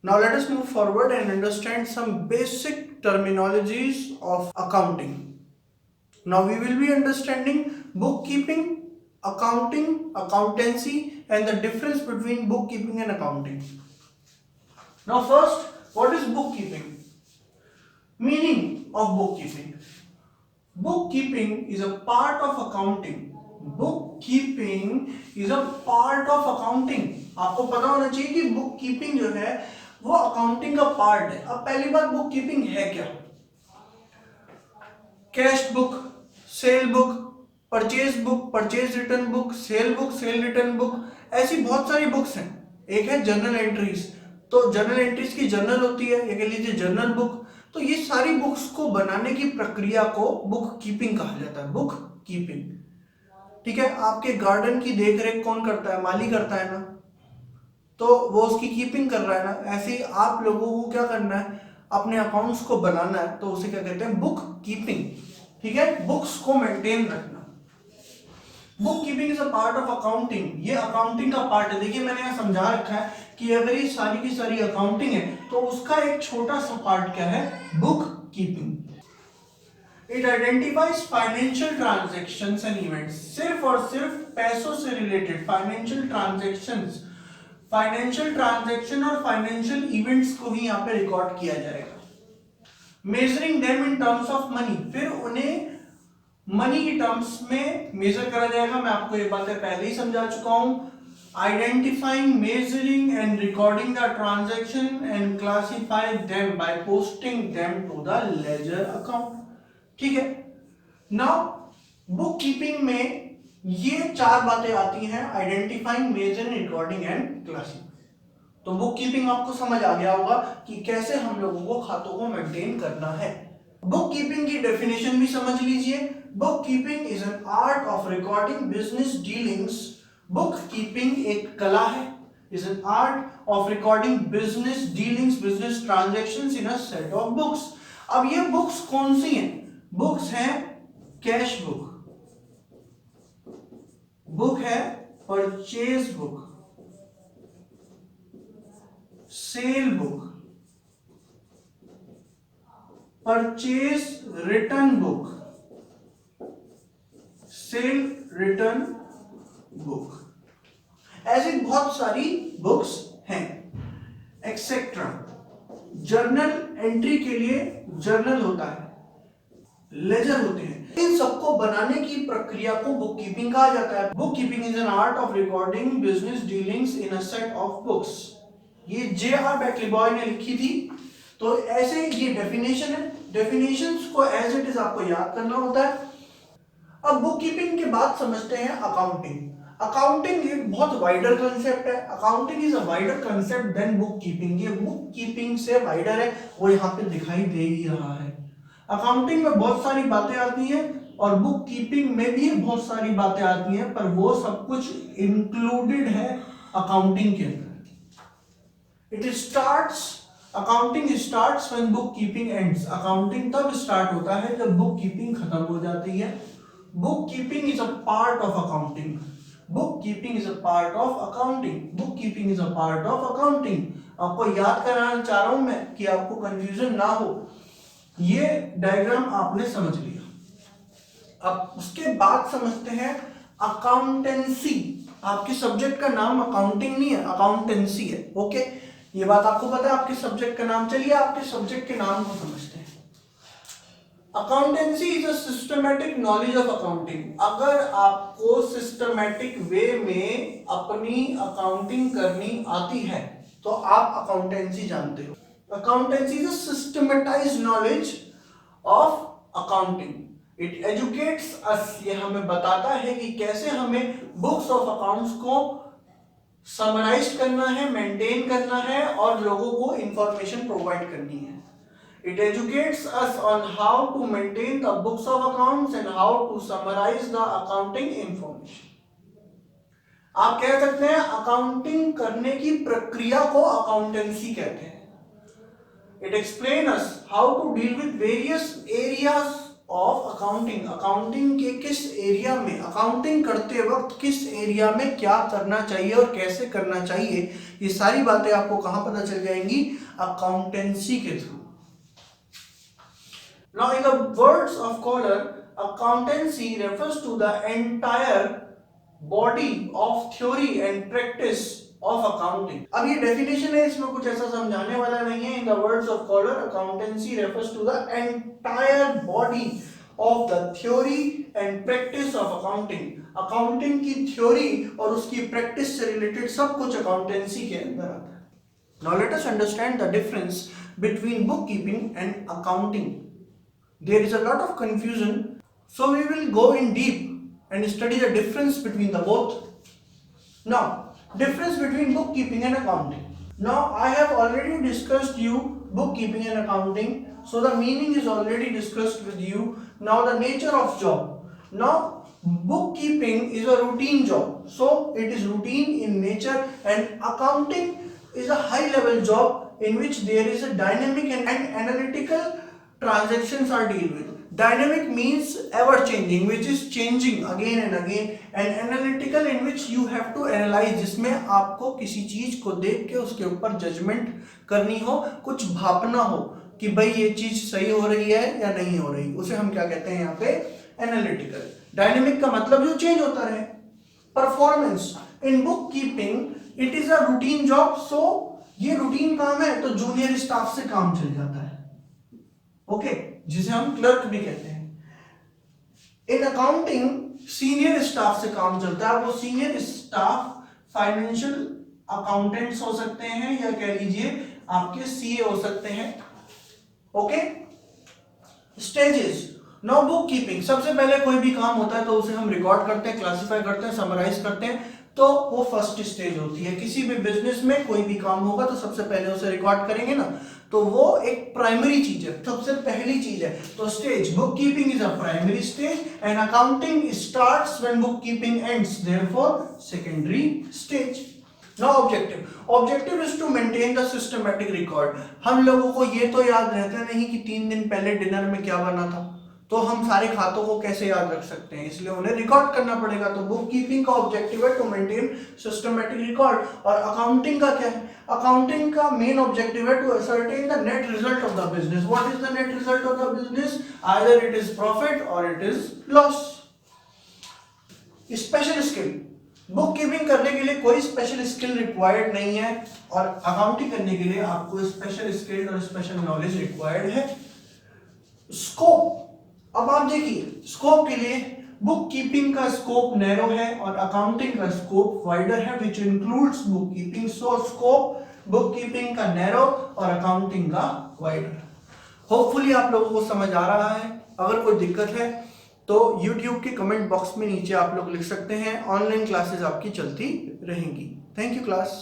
Now let us move forward and understand some basic terminologies of accounting. Now we will be understanding bookkeeping, accounting, accountancy, and the difference between bookkeeping and accounting. Now first, what is bookkeeping? Meaning of bookkeeping. Bookkeeping is a part of accounting. Bookkeeping is a part of accounting. आपको पता होना चाहिए कि bookkeeping जो है वो accounting का part है. अब पहली बात, बुककीपिंग है क्या? Cash book, cell book, purchase return book, cell return book, ऐसी बहुत सारी बुक्स हैं. एक है जर्नल एंट्रीज, तो जर्नल एंट्रीज की जर्नल होती है, ये कह लीजिए जर्नल बुक. तो ये सारी बुक्स को बनाने की प्रक्रिया को बुक कीपिंग कहा जाता है. बुक कीपिंग, ठीक है. आपके गार्डन की देखरेख कौन करता है? माली करता है ना, तो वो उसकी कीपिंग कर रहा है ना. ऐसे ही आप लोगों को क्या करना है? अपने अकाउंट्स को बनाना है, तो उसे क्या कहते हैं? Book keeping. ठीक है, बुक्स को मेंटेन रखना. Book keeping is a part of accounting. ये अकाउंटिंग का पार्ट है. देखिए मैंने यहाँ समझा रखा है कि अगर ये सारी की सारी अकाउंटिंग है तो उसका एक छोटा सा पार्ट क्या है? Book keeping. It identifies financial transactions and events. सिर्फ और सिर्फ पैसों से रिलेटेड फाइनेंशियल ट्रांजेक्शन और फाइनेंशियल इवेंट्स को ही यहाँ पे रिकॉर्ड किया जाएगा. Measuring them in terms of money. फिर उन्हें मनी की टर्म्स में मेजर करा जाएगा. मैं आपको ये बातें पहले ही समझा चुका हूं. Identifying, measuring and recording the transaction and classify them by posting them to the ledger account. ठीक है. नाउ बुक कीपिंग में ये चार बातें आती हैं: identifying, measuring, recording and classifying. तो बुक कीपिंग आपको समझ आ गया होगा कि कैसे हम लोगों को खातों को मेंटेन करना है. बुक कीपिंग की डेफिनेशन भी समझ लीजिए. Book keeping is an art of recording business dealings. Book keeping एक कला है. Is an art of recording business dealings, business transactions in a set of books. अब ये बुक्स कौन सी हैं? बुक्स हैं कैश बुक, बुक है purchase book, cell book, purchase return book, cell return book. ऐसी बहुत सारी बुक्स हैं. एक्सेट्रा. जर्नल एंट्री के लिए जर्नल होता है, लेजर होते हैं. इन सबको बनाने की प्रक्रिया को बुक कीपिंग कहा जाता है. Book keeping is an art of recording business dealings in a set of books. ये J.R. बैक्लीबॉय ने लिखी थी. तो ऐसे ये डेफिनेशन है. डेफिनेशंस को एज इट इज आपको याद करना होता है. अब बुक कीपिंग के बाद समझते हैं अकाउंटिंग. अकाउंटिंग एक बहुत वाइडर कंसेप्ट है. Accounting is a wider concept than book keeping. ये बुक कीपिंग से वाइडर है, वो यहाँ पे दिखाई दे ही रहा है. अकाउंटिंग में बहुत सारी बातें आती हैं और बुक कीपिंग में भी बहुत सारी बातें आती हैं, पर वो सब कुछ इंक्लूडेड है अकाउंटिंग के अंदर. It starts accounting starts when book keeping ends. Accounting तब स्टार्ट होता है जब बुक कीपिंग खत्म हो जाती है. Book keeping is a part of accounting. Book keeping is a part of accounting. Book keeping is a part of accounting. आपको याद कराना चाह रहा हूं मैं कि आपको कंफ्यूजन ना हो. ये डायग्राम आपने समझ लिया. अब उसके बाद समझते हैं अकाउंटेंसी. आपके सब्जेक्ट का नाम अकाउंटिंग नहीं है, अकाउंटेंसी है. ओके, ये बात आपको पता है आपके सब्जेक्ट का नाम. चलिए आपके सब्जेक्ट के नाम को समझते हैं. Accountancy is a systematic knowledge of accounting. अगर आपको सिस्टमैटिक वे में अपनी अकाउंटिंग करनी आती है तो आप अकाउंटेंसी जानते हो. Accountancy is a systematized knowledge of accounting. It educates us. ये हमें बताता है कि कैसे हमें बुक्स ऑफ अकाउंट्स को समराइज करना है, मेंटेन करना है और लोगों को इंफॉर्मेशन प्रोवाइड करनी है. It educates us on how to maintain the books of accounts and how to summarize the accounting information. आप कह सकते हैं अकाउंटिंग करने की प्रक्रिया को अकाउंटेंसी कहते हैं. It explains us how to deal with various areas of accounting, accounting के किस एरिया में, अकाउंटिंग करते वक्त किस एरिया में क्या करना चाहिए और कैसे करना चाहिए, ये सारी बातें आपको कहां पता चल जाएंगी, अकाउंटेंसी के through. Now in the words of Kohler, accountancy refers to the entire body of theory and practice of accounting. अब ये डेफिनेशन है, इसमें कुछ ऐसा समझाने वाला नहीं है। In the words of Kohler, accountancy refers to the entire body of the theory and practice of accounting. Accounting की थ्योरी और उसकी प्रैक्टिस से रिलेटेड सब कुछ अकाउंटेंसी के अंदर आता है। Now let us understand the difference between bookkeeping and accounting. There is a lot of confusion, so we will go in deep and study the difference between the both. Now, difference between bookkeeping and accounting. Now, I have already discussed you bookkeeping and accounting, so the meaning is already discussed with you. Now, the nature of job. Now, bookkeeping is a routine job, so it is routine in nature, and accounting is a high level job in which there is a dynamic and analytical transactions are dealt with. Dynamic means ever changing, which is changing again and again, and analytical in which you have to analyze, जिसमें आपको किसी चीज को देख के उसके ऊपर judgement करनी हो, कुछ भापना हो कि भाई ये चीज सही हो रही है या नहीं हो रही, उसे हम क्या कहते हैं यहाँ पे, एनालिटिकल। डायनेमिक का मतलब जो चेंज होता रहे। Performance in book keeping it is a routine job, so ये रूटीन काम है तो जूनियर स्टाफ से काम चल जाता है, ओके, जिसे हम क्लर्क भी कहते हैं। इन अकाउंटिंग सीनियर स्टाफ से काम चलता है। वो सीनियर स्टाफ फाइनेंशियल अकाउंटेंट्स हो सकते हैं या कह लीजिए आपके सीए हो सकते हैं, okay. Stages. No book keeping, सबसे पहले कोई भी काम होता है तो उसे हम रिकॉर्ड करते हैं, क्लासिफाई करते हैं, समराइज करते हैं, तो वो फर्स्ट स्टेज होती है। किसी भी बिजनेस में कोई भी काम होगा तो सबसे पहले उसे रिकॉर्ड करेंगे ना, तो वो एक प्राइमरी चीज है, सबसे पहली चीज है। तो stage book keeping is a primary stage and accounting starts when book keeping ends, therefore secondary stage. Now objective. Objective is to maintain the systematic record. हम लोगों को ये तो याद रहता नहीं कि 3 दिन पहले डिनर में क्या बना था, तो हम सारे खातों को कैसे याद रख सकते हैं, इसलिए उन्हें रिकॉर्ड करना पड़ेगा। तो बुक कीपिंग का ऑब्जेक्टिव है टू मेंटेन सिस्टमैटिक रिकॉर्ड। और अकाउंटिंग का क्या है, अकाउंटिंग का मेन ऑब्जेक्टिव है to ascertain the net result of the business. What is the net result of the business, either it is profit और it is loss. Special skill, book keeping करने के लिए कोई स्पेशल स्किल रिक्वायर्ड नहीं है, और accounting करने के लिए आपको स्पेशल स्किल और स्पेशल नॉलेज रिक्वायर्ड है। स्कोप, अब आप देखिए स्कोप के लिए बुक कीपिंग का स्कोप नैरो है और अकाउंटिंग का स्कोप वाइडर है, which includes book keeping. So scope book keeping का नैरो और अकाउंटिंग का वाइडर। होपफुली आप लोगों को समझ आ रहा है। अगर कोई दिक्कत है तो YouTube के कमेंट बॉक्स में नीचे आप लोग लिख सकते हैं। ऑनलाइन क्लासेस आपकी चलती रहेंगी। Thank you class.